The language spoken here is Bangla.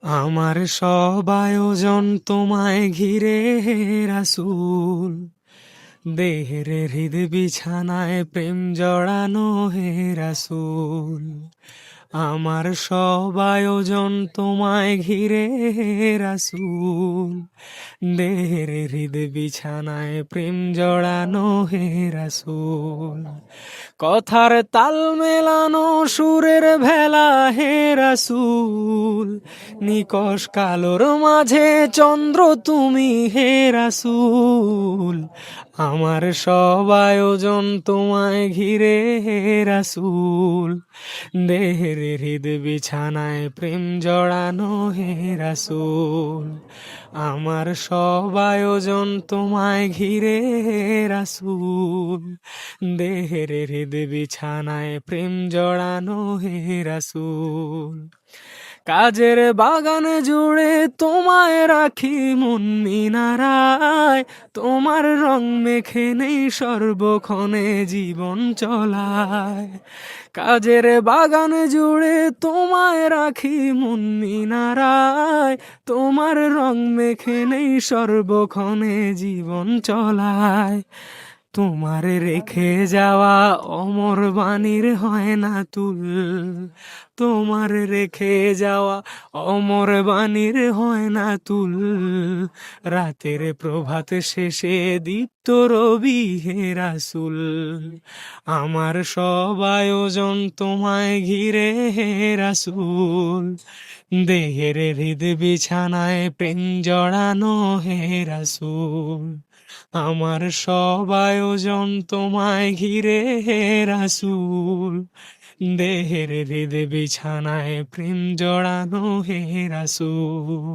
আমার সব আয়োজন তোমায় ঘিরে হে রাসূল, দেহের হৃদ বিছানায় প্রেম জড়ানো হে রাসূল। আমার সব আয়োজন তোমায় ঘিরে হে রাসূল, দেহের হৃদ বিছানায় প্রেম জড়ানো হে রাসূল। কথার তাল মেলানো সুরের ভেলা হে রাসূল, নিকষ কালোর মাঝে চন্দ্র তুমি হে রাসূল। আমার সব আয়োজন তোমায় ঘিরে হে রাসূল, দেহের হৃদ বিছানায় প্রেম জড়ানো হে রাসূল। আমার সব আয়োজন তোমায় ঘিরে হে রাসূল, দেহের হৃদ বিছানায় প্রেম জড়ানো হে রাসূল। কাজের বাগান জুড়ে তোমায় রাখি মন মিনারায়, তোমার রং মেখে নেই সর্বক্ষণে জীবন চলায়। কাজের বাগান জুড়ে তোমায় রাখি মন মিনারায়, তোমার রং মেখে নেই সর্বক্ষণে জীবন চলায়। তোমার রেখে যাওয়া অমর বাণীর হয় না তুল, তোমার রেখে যাওয়া অমর বাণীর হয় না তুল। রাতের প্রভাত শেষে দীপ্ত রবি হে রাসূল। আমার সব আয়োজন তোমায় ঘিরে হে রাসূল, দেহের হৃদ বিছানায় প্রেম জড়ানো হে রাসূল। আমার সব আয়োজন তোমায় ঘিরে হে রাসূল, দেহের হৃদ বিছানায় প্রেম জড়ানো হে রাসূল।